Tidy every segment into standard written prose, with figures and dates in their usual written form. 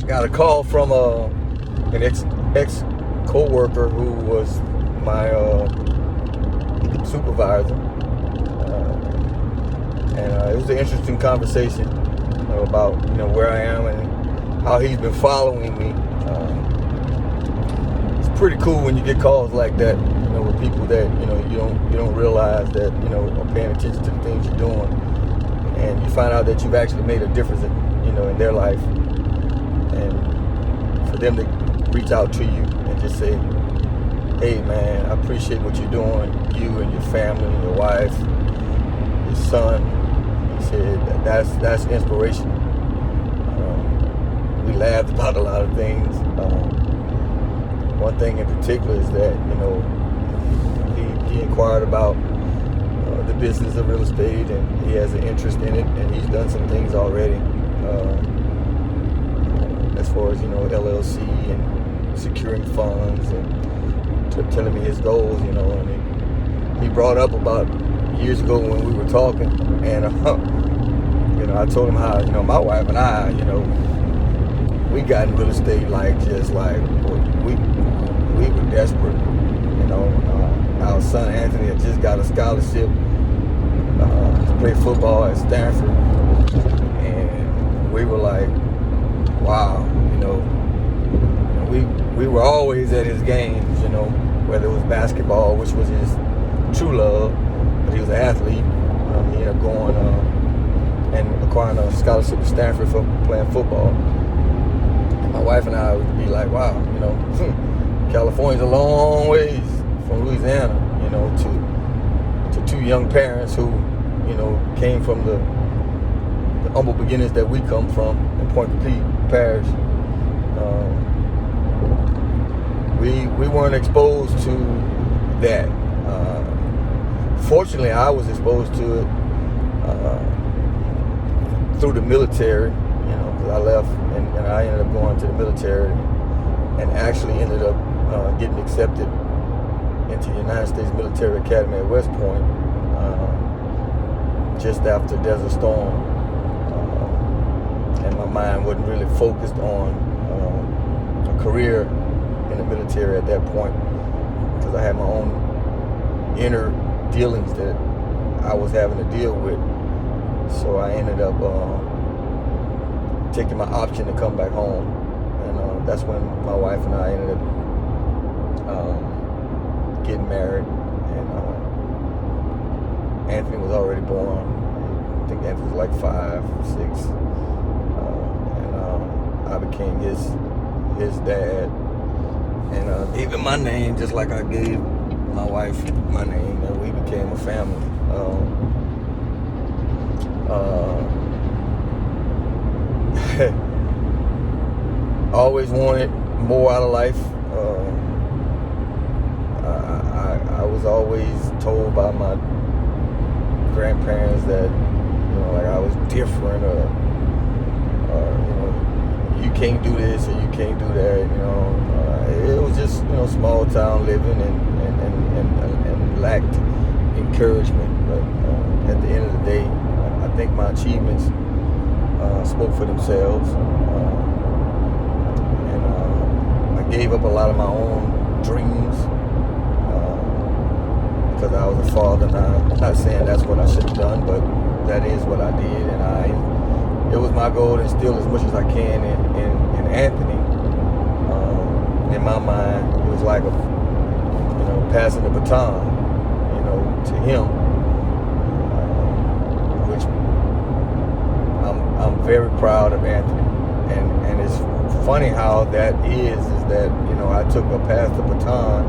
got a call from an ex co-worker who was my supervisor, and it was an interesting conversation, about where I am and how he's been following me. It's pretty cool when you get calls like that, with people that you don't realize that are paying attention to the things you're doing, and you find out that you've actually made a difference in their life, and for them to reach out to you and just say, hey man, I appreciate what you're doing, you and your family, your wife, your son. He said that's inspiration. We laughed about a lot of things. One thing in particular is that he inquired about the business of real estate, and he has an interest in it, and he's done some things already, as far as LLC and securing funds, and telling me his goals, and he brought up about years ago when we were talking, and I told him how my wife and I we got in real estate we were desperate. Our son Anthony had just got a scholarship to play football at Stanford, and we were like, wow, we were always at his games, whether it was basketball, which was his true love, but he was an athlete. He ended up going and acquiring a scholarship at Stanford for playing football. My wife and I would be like, wow, California's a long ways from Louisiana, to two young parents who, came from the humble beginnings that we come from in Point Coupee Parish. We weren't exposed to that. Fortunately, I was exposed to it through the military, because I left and I ended up going to the military and actually ended up getting accepted into the United States Military Academy at West Point just after Desert Storm, and my mind wasn't really focused on a career in the military at that point, because I had my own inner dealings that I was having to deal with. So I ended up taking my option to come back home, and that's when my wife and I ended up getting married, and Anthony was already born. I think Anthony was like 5, 6, and I became his dad, and gave him my name just like I gave my wife my name, and we became a family. Always wanted more out of life. I was always told by my grandparents that I was different, or you can't do this or you can't do that. It was just small town living and lacked encouragement. But at the end of the day, I think my achievements spoke for themselves, and I gave up a lot of my own dreams because I was a father. Now, I'm not saying that's what I should have done, but that is what I did, and it was my goal to instill as much as I can in Anthony. In my mind, it was like passing the baton, to him, which I'm very proud of Anthony, and it's funny how that is that I took a pass the baton,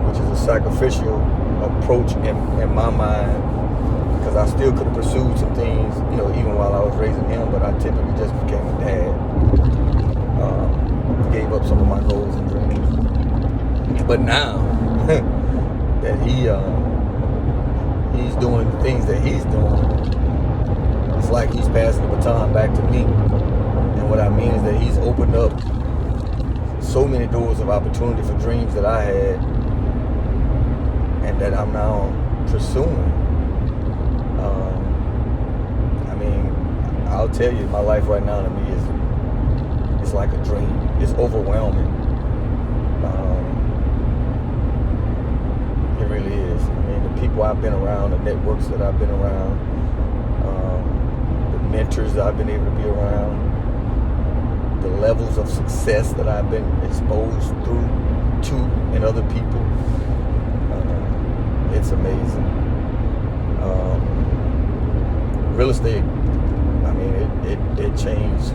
which is a sacrificial approach in my mind, because I still could have pursued some things, even while I was raising him, but I typically just became a dad. Gave up some of my goals and dreams. But now that he's doing the things that he's doing, it's like he's passing the baton back to me. And what I mean is that he's opened up so many doors of opportunity for dreams that I had, and that I'm now pursuing. I'll tell you, my life right now to me is feels like a dream. It's overwhelming. It really is. I mean, the people I've been around, the networks that I've been around, the mentors that I've been able to be around, the levels of success that I've been exposed to in other people. It's amazing. Real estate, I mean, it changed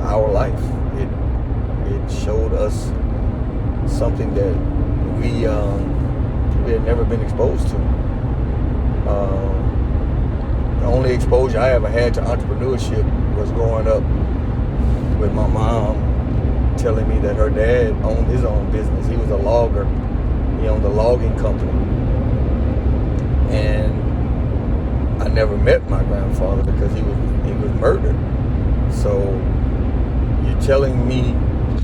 our life. It showed us something that we had never been exposed to. The only exposure I ever had to entrepreneurship was growing up with my mom telling me that her dad owned his own business. He was a logger. He owned a logging company. And I never met my grandfather because he was murdered. So you're telling me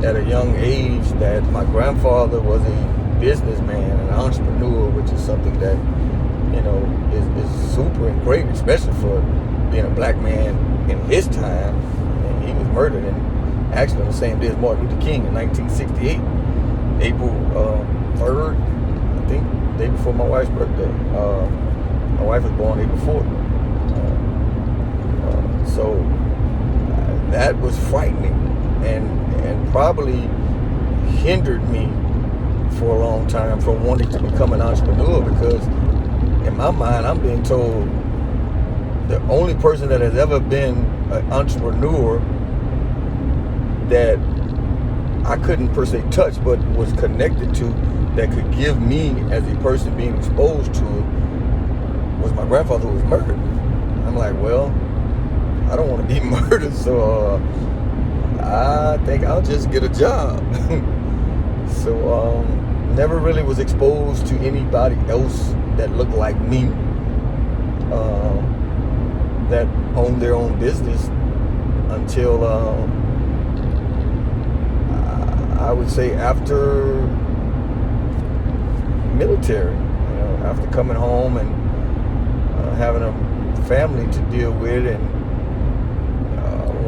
at a young age that my grandfather was a businessman, an entrepreneur, which is something that, you know, is super and great, especially for being a black man in his time. And he was murdered, and actually on the same day as Martin Luther King in 1968, April 3rd, I think, the day before my wife's birthday. My wife was born April 4th. So that was frightening and probably hindered me for a long time from wanting to become an entrepreneur, because in my mind I'm being told the only person that has ever been an entrepreneur that I couldn't per se touch but was connected to, that could give me as a person being exposed to it, was my grandfather, who was murdered. I'm like, well, I don't want to be murdered, so I think I'll just get a job. So never really was exposed to anybody else that looked like me, that owned their own business until I would say after military, you know, after coming home and having a family to deal with, and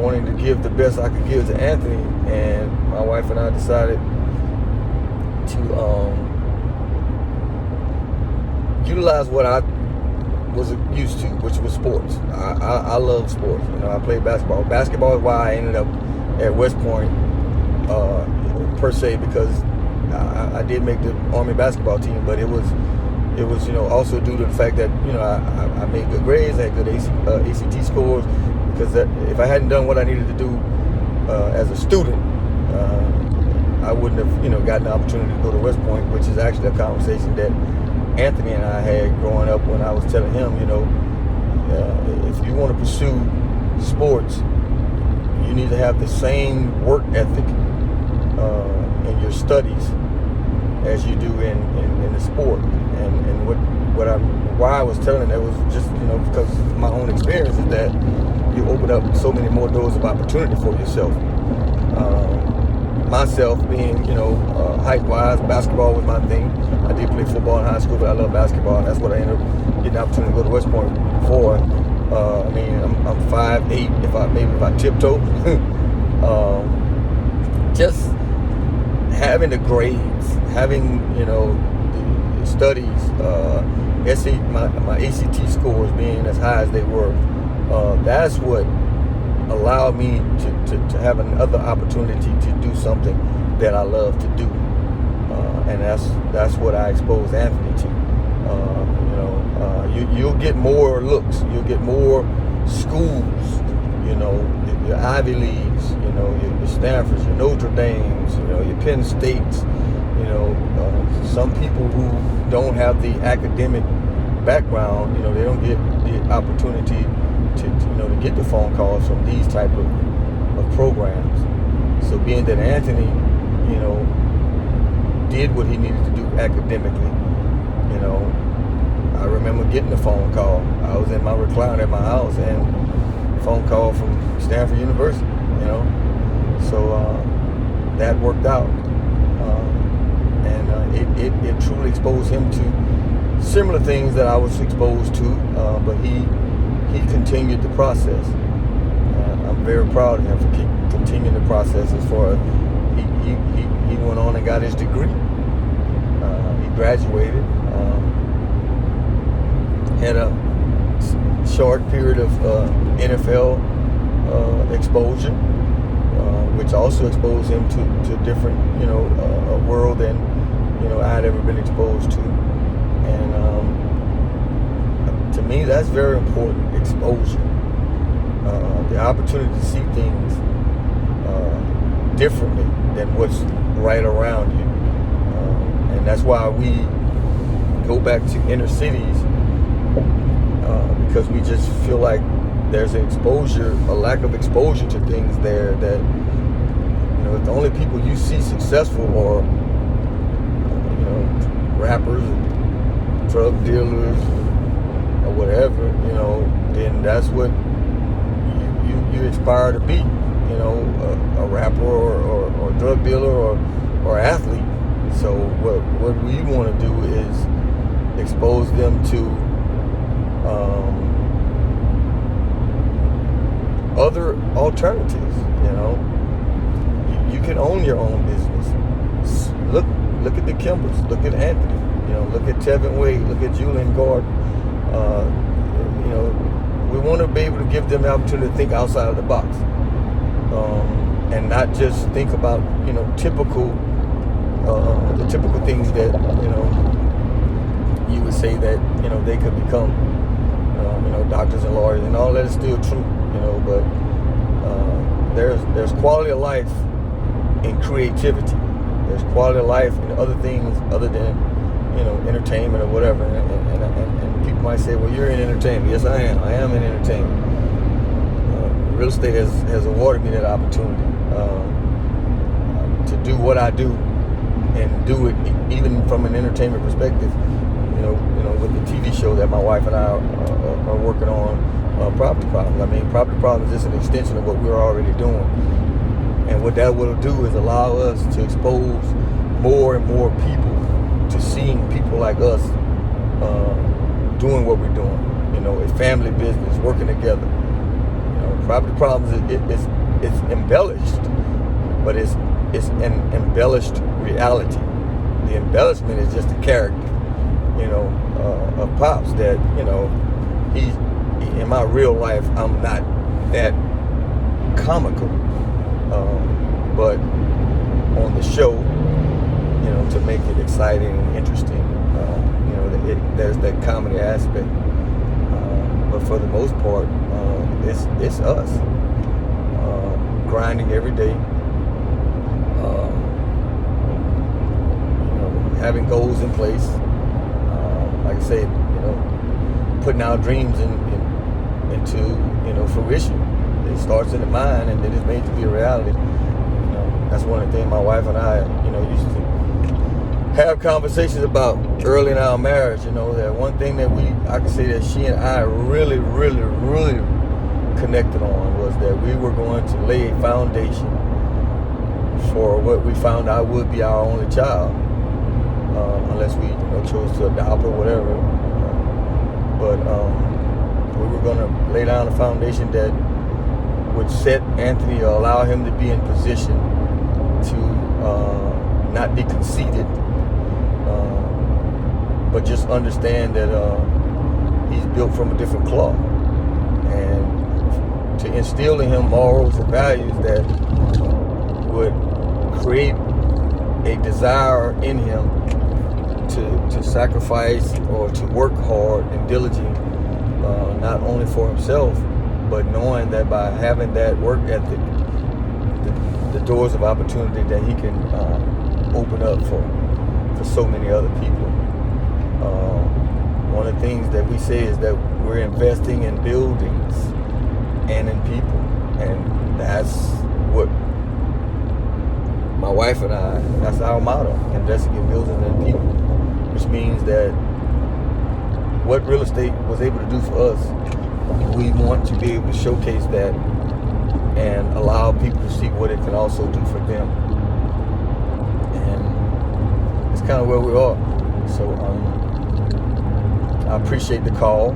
wanting to give the best I could give to Anthony, and my wife and I decided to utilize what I was used to, which was sports. I love sports. You know, I played basketball. Basketball is why I ended up at West Point, per se, because I did make the Army basketball team, but it was, you know, also due to the fact that, you know, I made good grades, I had good ACT scores, because if I hadn't done what I needed to do as a student, I wouldn't have, you know, gotten the opportunity to go to West Point, which is actually a conversation that Anthony and I had growing up, when I was telling him, you know, if you want to pursue sports, you need to have the same work ethic in your studies as you do in the sport. And why I was telling him that was just, you know, because of my own experience, is that you open up so many more doors of opportunity for yourself. Myself being, you know, height-wise, basketball was my thing. I did play football in high school, but I love basketball, and that's what I ended up getting the opportunity to go to West Point for. I mean, I'm 5'8", if I tiptoe. Just having the grades, having, you know, the studies, my ACT scores being as high as they were, that's what allowed me to have another opportunity to do something that I love to do, and that's what I exposed Anthony to. You know, you'll get more looks, you'll get more schools, you know, your Ivy Leagues, you know, your Stanfords, your Notre Dames, you know, your Penn States, you know. Some people who don't have the academic background, you know, they don't get the opportunity to you know, to get the phone calls from these type of programs. So being that Anthony, you know, did what he needed to do academically, you know, I remember getting a phone call. I was in my recliner at my house, and a phone call from Stanford University, you know. So that worked out, and it truly exposed him to similar things that I was exposed to, but he continued the process. I'm very proud of him for continuing the process as far as he went on and got his degree. He graduated, had a short period of NFL exposure, which also exposed him to different, a world than, I had ever been exposed to. And to me, that's very important, exposure. The opportunity to see things differently than what's right around you. And that's why we go back to inner cities, because we just feel like there's a lack of exposure to things there that, if the only people you see successful are, rappers, drug dealers, or whatever, then that's what you aspire to be, a rapper or drug dealer or athlete. So what we want to do is expose them to other alternatives. You can own your own business. Look at the Kimbles, look at Anthony, look at Tevin Wade, look at Julian Gordon. We want to be able to give them the opportunity to think outside of the box, and not just think about the typical things that you would say that they could become, doctors and lawyers, and all that is still true, but there's quality of life in creativity. There's quality of life in other things other than entertainment or whatever. And people might say, well, you're in entertainment. Yes, I am in entertainment. Real estate has awarded me that opportunity to do what I do, and do it even from an entertainment perspective. With the TV show that my wife and I are working on, Property Problems. I mean, Property Problems is an extension of what we're already doing. And what that will do is allow us to expose more and more people to seeing people like us doing what we're doing. A family business, working together. Property Problems it's embellished, but it's an embellished reality. The embellishment is just a character, of Pops that, he in my real life, I'm not that comical. But on the show, to make it exciting and interesting, there's that comedy aspect. But for the most part, it's us grinding every day, having goals in place. Like I said, putting our dreams into fruition. It starts in the mind, and then it's made to be a reality. That's one of the things my wife and I, used to have conversations about early in our marriage. That one thing that I can say that she and I really, really, really connected on was that we were going to lay a foundation for what we found out would be our only child, unless we chose to adopt or whatever. But we were going to lay down a foundation that would set Anthony, or allow him to be in position to not be conceited, but just understand that he's built from a different cloth, and to instill in him morals and values that would create a desire in him to sacrifice or to work hard and diligent, not only for himself, but knowing that by having that work ethic, the doors of opportunity that he can open up for so many other people. One of the things that we say is that we're investing in buildings and in people, and that's what my wife and I, that's our motto: investing in buildings and people, which means that what real estate was able to do for us, we want to be able to showcase that and allow people to see what it can also do for them. And it's kind of where we are. So I appreciate the call.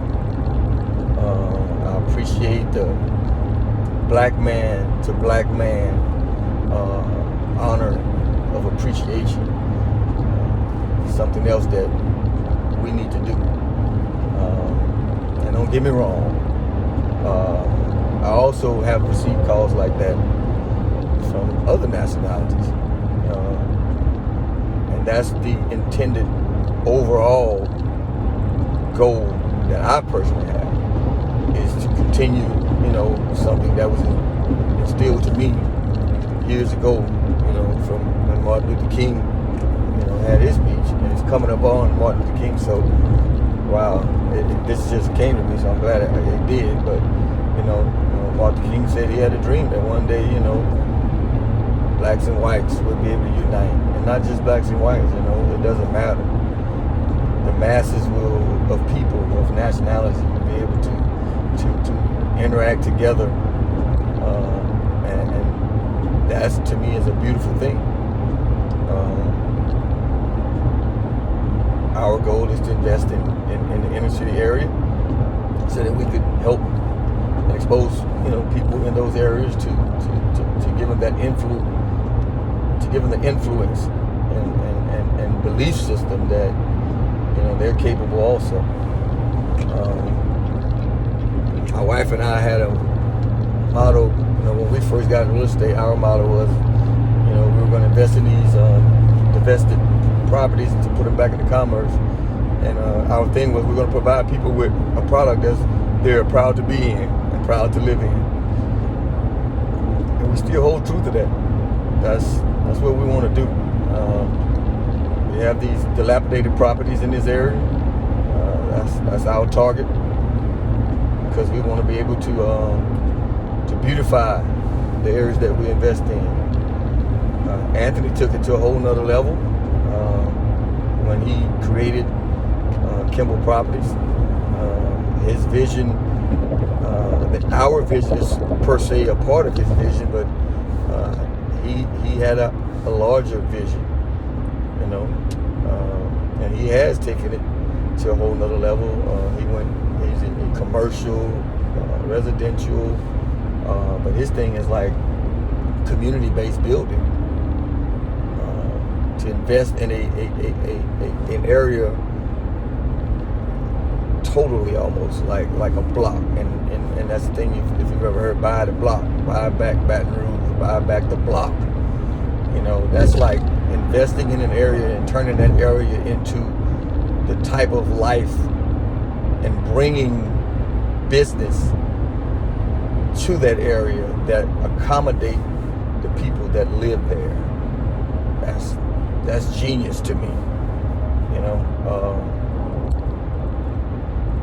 I appreciate the black man to black man honor, of appreciation. Something else that we need to do. And don't get me wrong, I also have received calls like that from other nationalities. And that's the intended overall goal that I personally have, is to continue, something that was instilled to me years ago, from when Martin Luther King, had his speech, and it's coming up on Martin Luther King. So, wow, this just came to me, so I'm glad it did. But, Martin Luther King said he had a dream that one day, blacks and whites would be able to unite. And not just blacks and whites, it doesn't matter. The masses of people, of nationalities, will be able to interact together. And that's, to me, is a beautiful thing. Our goal is to invest in the inner city area so that we could help and expose, people in those areas to give them that influence, to give them the influence and belief system that, they're capable also. My wife and I had a motto, when we first got into real estate. Our motto was, we were going to invest in these divested properties to put them back into commerce. And our thing was, we're going to provide people with a product that's they're proud to be in and proud to live in. And we still hold true to that. That's what we want to do. We have these dilapidated properties in this area. That's our target, because we want to be able to beautify the areas that we invest in. Anthony took it to a whole nother level when he created Kimble Properties. His vision, our vision is per se a part of his vision, but he had a larger vision, and he has taken it to a whole nother level. He's in commercial, residential, but his thing is like community-based building. To invest in an area totally almost like a block, and that's the thing. If you've ever heard, buy the block, buy back Baton Rouge, buy back the block. That's like investing in an area and turning that area into the type of life and bringing business to that area that accommodate the people that live there. That's genius to me.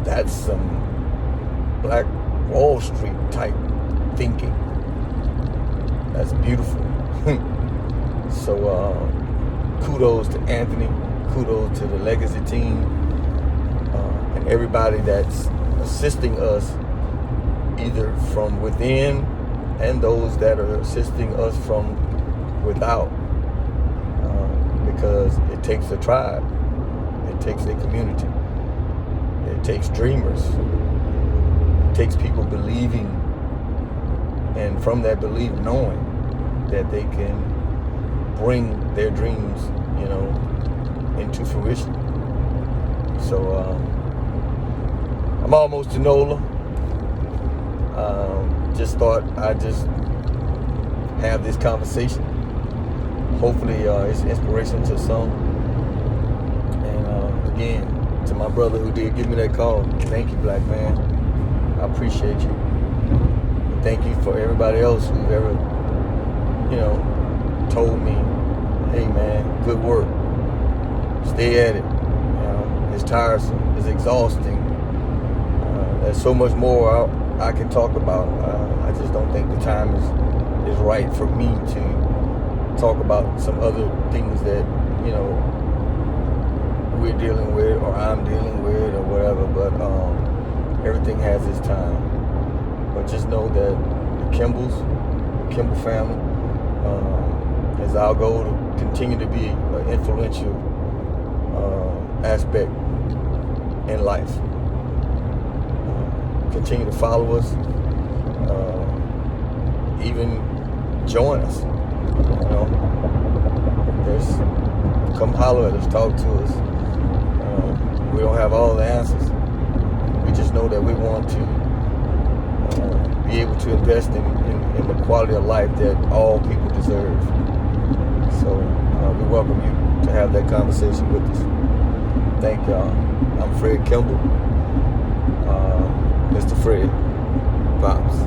That's some Black Wall Street type thinking. That's beautiful. So kudos to Anthony, kudos to the Legacy team, and everybody that's assisting us either from within and those that are assisting us from without. Because it takes a tribe, it takes a community, it takes dreamers, it takes people believing, and from that belief knowing that they can bring their dreams, into fruition. So I'm almost to NOLA. Just thought I'd just have this conversation. Hopefully it's inspiration to some. And again, to my brother who did give me that call, thank you, black man. I appreciate you. And thank you for everybody else who's ever, told me, hey man, good work. Stay at it. It's tiresome. It's exhausting. There's so much more I can talk about. I just don't think the time is right for me to talk about some other things that, we're dealing with or I'm dealing with or whatever, but everything has its time. But just know that the Kimble family, is our goal to continue to be an influential aspect in life. Continue to follow us, even join us. You know, come holler at us, talk to us. We don't have all the answers. We just know that we want to be able to invest in the quality of life that all people deserve. So we welcome you to have that conversation with us. Thank y'all. I'm Fred Kimble, Mr. Fred Pops.